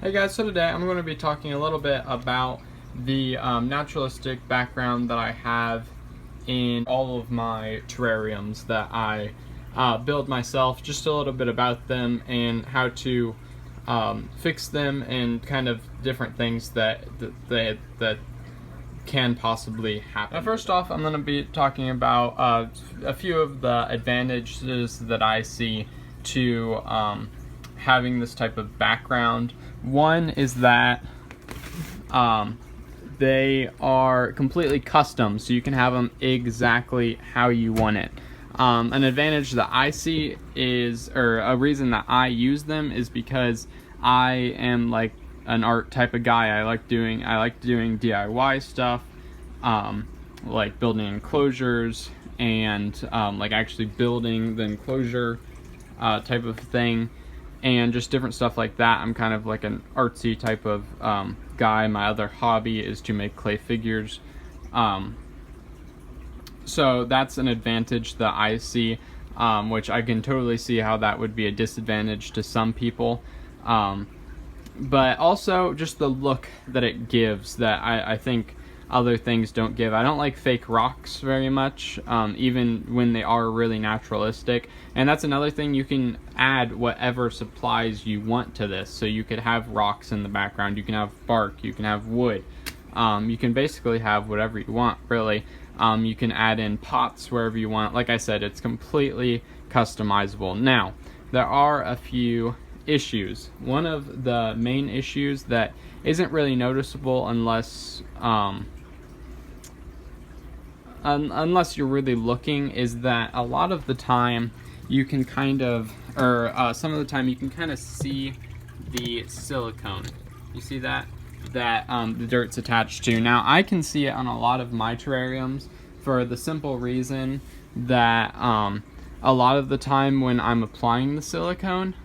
Hey guys, so today I'm going to be talking a little bit about the naturalistic background that I have in all of my terrariums that I build myself, just a little bit about them and how to fix them and kind of different things that can possibly happen. Now, first off, I'm going to be talking about a few of the advantages that I see to having this type of background. One is that they are completely custom, so you can have them exactly how you want it. An advantage that I see is, or a reason that I use them, is because I am like an art type of guy. I like doing DIY stuff, like building enclosures and like actually building the enclosure type of thing, and just different stuff like that. I'm kind of like an artsy type of guy. My other hobby is to make clay figures. So that's an advantage that I see, which I can totally see how that would be a disadvantage to some people. But also just the look that it gives that I think other things don't give. I don't like fake rocks very much, even when they are really naturalistic. And that's another thing, you can add whatever supplies you want to this. So you could have rocks in the background, you can have bark, you can have wood. You can basically have whatever you want, really. You can add in pots wherever you want. Like I said, it's completely customizable. Now, there are a few issues. One of the main issues that isn't really noticeable unless you're really looking, is that a lot of the time you can kind of, some of the time you can kind of see the silicone. You see that? That the dirt's attached to. Now, I can see it on a lot of my terrariums for the simple reason that a lot of the time when I'm applying the silicone,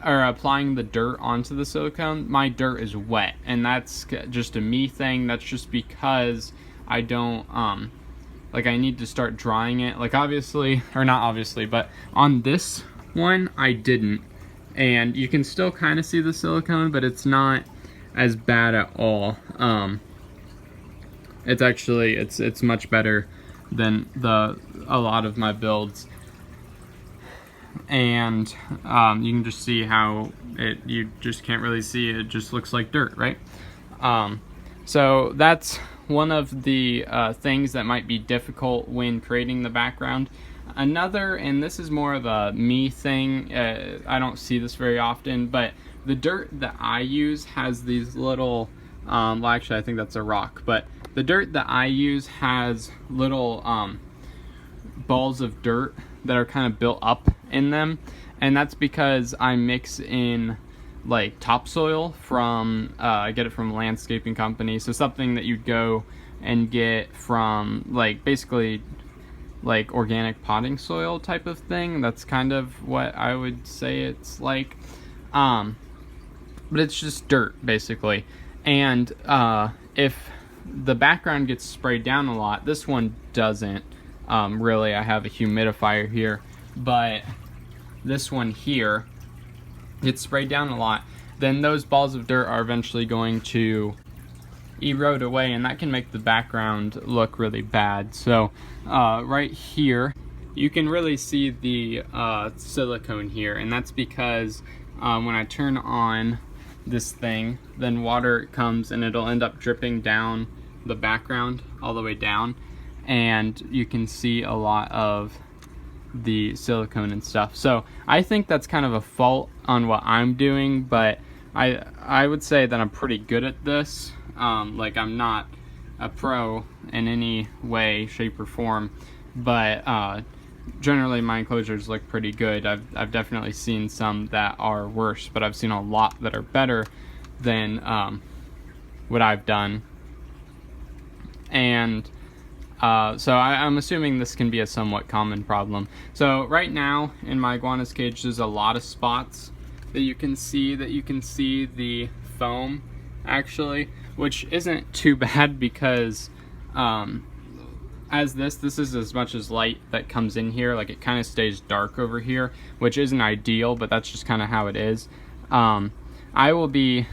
or applying the dirt onto the silicone, my dirt is wet, and that's just a me thing. That's just because I don't like, I need to start drying it. Like, obviously, or not obviously, but on this one I didn't, and you can still kind of see the silicone, but it's not as bad at all. It's actually it's much better than a lot of my builds. And you can just see how you just can't really see it. It just looks like dirt, right? So that's one of the things that might be difficult when creating the background. Another, and this is more of a me thing, I don't see this very often, but the dirt that I use has these little, well, actually I think that's a rock, but the dirt that I use has little balls of dirt that are kind of built up in them, and that's because I mix in like topsoil from I get it from a landscaping company, so something that you'd go and get from, like, basically like organic potting soil type of thing. That's kind of what I would say it's like, but it's just dirt basically. And if the background gets sprayed down a lot, this one doesn't really. I have a humidifier here, but this one here gets sprayed down a lot, then those balls of dirt are eventually going to erode away, and that can make the background look really bad. So right here you can really see the silicone here, and that's because when I turn on this thing, then water comes and it'll end up dripping down the background all the way down, and you can see a lot of the silicone and stuff. So I think that's kind of a fault on what I'm doing, but I would say that I'm pretty good at this. Like, I'm not a pro in any way, shape, or form, but generally my enclosures look pretty good. I've definitely seen some that are worse, but I've seen a lot that are better than what I've done. And so I'm assuming this can be a somewhat common problem. So right now in my iguana's cage, there's a lot of spots that you can see the foam actually, which isn't too bad because as this is as much as light that comes in here. Like, it kind of stays dark over here, which isn't ideal, but that's just kind of how it is. I will be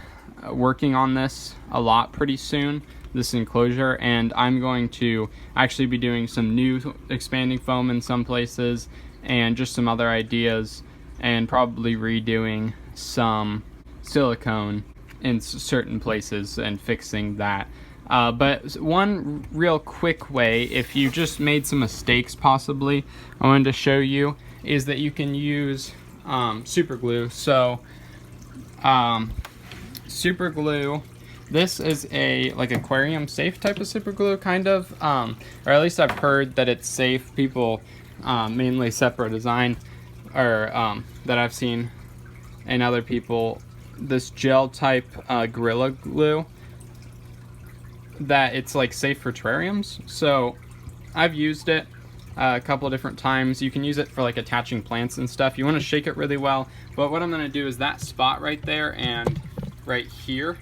working on this a lot pretty soon, this enclosure, and I'm going to actually be doing some new expanding foam in some places and just some other ideas, and probably redoing some silicone in certain places and fixing that. But one real quick way, if you just made some mistakes possibly, I wanted to show you, is that you can use super glue. So super glue, this is a like aquarium safe type of super glue, kind of, or at least I've heard that it's safe. People mainly Sepro Design, or that I've seen, and other people, this gel type Gorilla Glue, that it's like safe for terrariums. So I've used it a couple of different times. You can use it for like attaching plants and stuff. You want to shake it really well, but what I'm going to do is that spot right there and right here,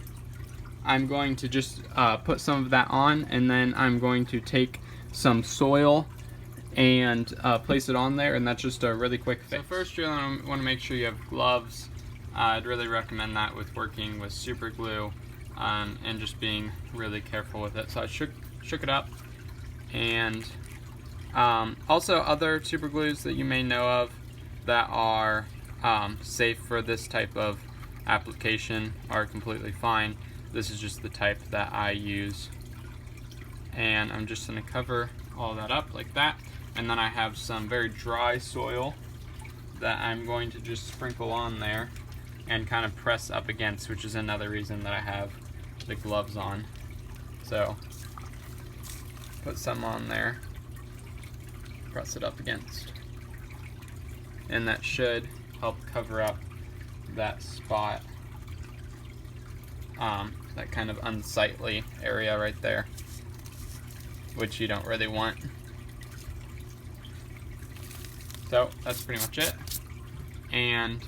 I'm going to just put some of that on, and then I'm going to take some soil and place it on there, and that's just a really quick fix. So first, you want to make sure you have gloves. I'd really recommend that with working with super glue, and just being really careful with it. So I shook it up, and also other super glues that you may know of that are safe for this type of application are completely fine. This is just the type that I use, and I'm just going to cover all that up like that, and then I have some very dry soil that I'm going to just sprinkle on there and kind of press up against, which is another reason that I have the gloves on. So put some on there, press it up against, and that should help cover up that spot, that kind of unsightly area right there, which you don't really want. So that's pretty much it. And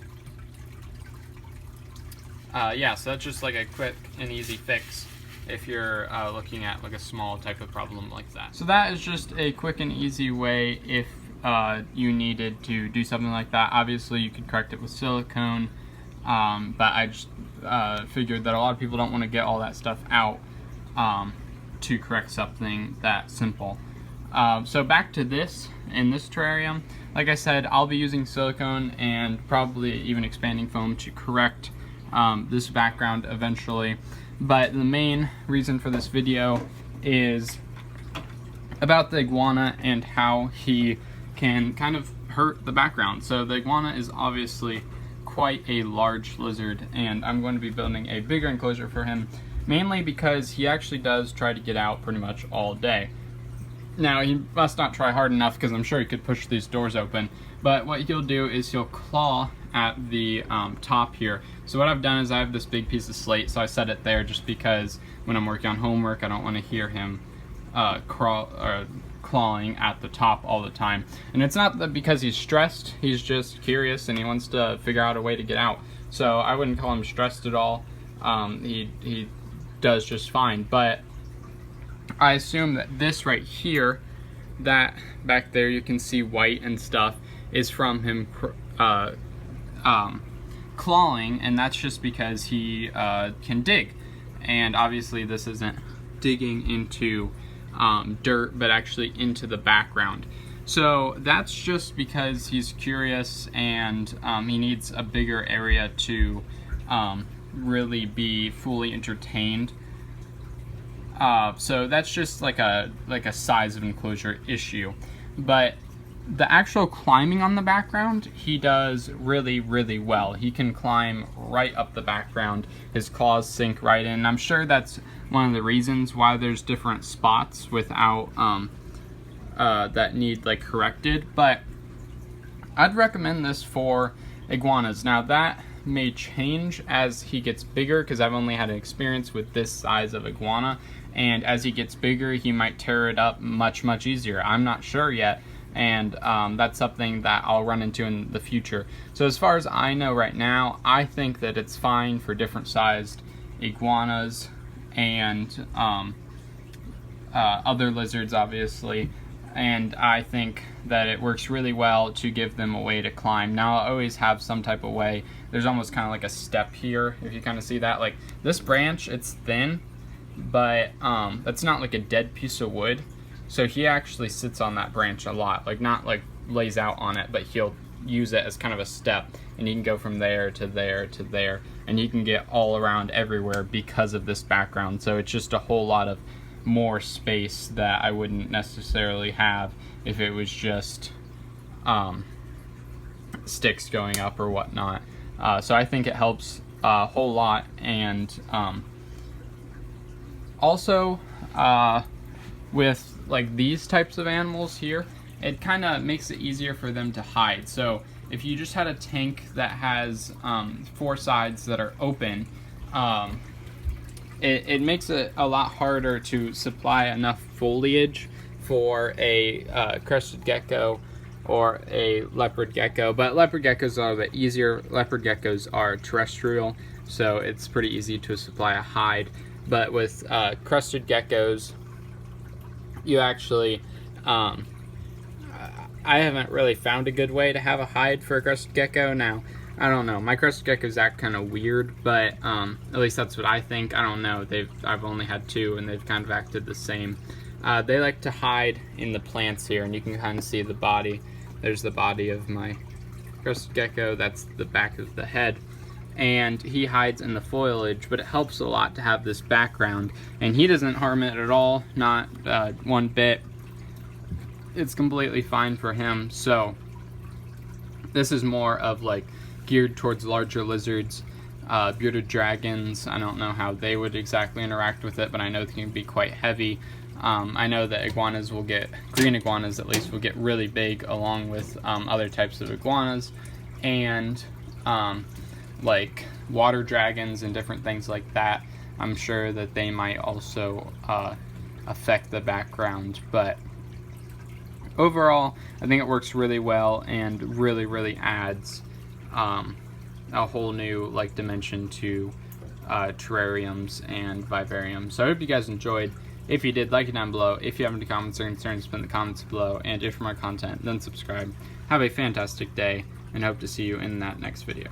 yeah, so that's just like a quick and easy fix if you're looking at like a small type of problem like that. So that is just a quick and easy way if you needed to do something like that. Obviously you could correct it with silicone, but I just figured that a lot of people don't want to get all that stuff out to correct something that simple. So back to this, in this terrarium, like I said, I'll be using silicone and probably even expanding foam to correct this background eventually. But the main reason for this video is about the iguana and how he can kind of hurt the background. So the iguana is obviously quite a large lizard, and I'm going to be building a bigger enclosure for him, mainly because he actually does try to get out pretty much all day. Now, he must not try hard enough, because I'm sure he could push these doors open, but what he'll do is he'll claw at the top here. So what I've done is I have this big piece of slate, so I set it there just because when I'm working on homework, I don't want to hear him clawing at the top all the time. And it's not that because he's stressed, he's just curious and he wants to figure out a way to get out. So I wouldn't call him stressed at all. He does just fine, but I assume that this right here, that back there you can see white and stuff, is from him clawing, and that's just because he can dig. And obviously this isn't digging into dirt, but actually into the background. So that's just because he's curious, and he needs a bigger area to really be fully entertained. So that's just like a size of enclosure issue. But the actual climbing on the background, he does really, really well. He can climb right up the background. His claws sink right in. I'm sure that's one of the reasons why there's different spots without that need like corrected. But I'd recommend this for iguanas. Now that may change as he gets bigger, because I've only had an experience with this size of iguana, and as he gets bigger he might tear it up much easier. I'm not sure yet, and that's something that I'll run into in the future. So as far as I know right now, I think that it's fine for different sized iguanas and other lizards obviously. and I think that it works really well to give them a way to climb. Now I'll always have some type of way. There's almost kind of like a step here, if you kind of see that. Like this branch, it's thin, but that's not like a dead piece of wood. So he actually sits on that branch a lot, like not like lays out on it, but he'll use it as kind of a step, and he can go from there to there to there, and he can get all around everywhere because of this background. So it's just a whole lot of more space that I wouldn't necessarily have if it was just sticks going up or whatnot. So I think it helps a whole lot. And also with like these types of animals here, it kind of makes it easier for them to hide. So if you just had a tank that has 4 sides that are open, it makes it a lot harder to supply enough foliage for a crested gecko or a leopard gecko. But leopard geckos are a little bit easier. Leopard geckos are terrestrial, so it's pretty easy to supply a hide. But with crested geckos, you actually, I haven't really found a good way to have a hide for a crested gecko. Now, I don't know. My crested geckos act kind of weird, but at least that's what I think. I don't know. I've only had 2, and they've kind of acted the same. They like to hide in the plants here, and you can kind of see the body. There's the body of my crested gecko. That's the back of the head. And he hides in the foliage, but it helps a lot to have this background. And he doesn't harm it at all, not one bit. It's completely fine for him. So this is more of like geared towards larger lizards, bearded dragons. I don't know how they would exactly interact with it, but I know they can be quite heavy. I know that iguanas will get, green iguanas at least, will get really big along with other types of iguanas, and like water dragons and different things like that. I'm sure that they might also affect the background, but overall I think it works really well and really adds a whole new like dimension to terrariums and vivariums. So I hope you guys enjoyed. If you did, like it down below. If you have any comments or concerns, put in the comments below. And if for more content, then subscribe. Have a fantastic day, and hope to see you in that next video.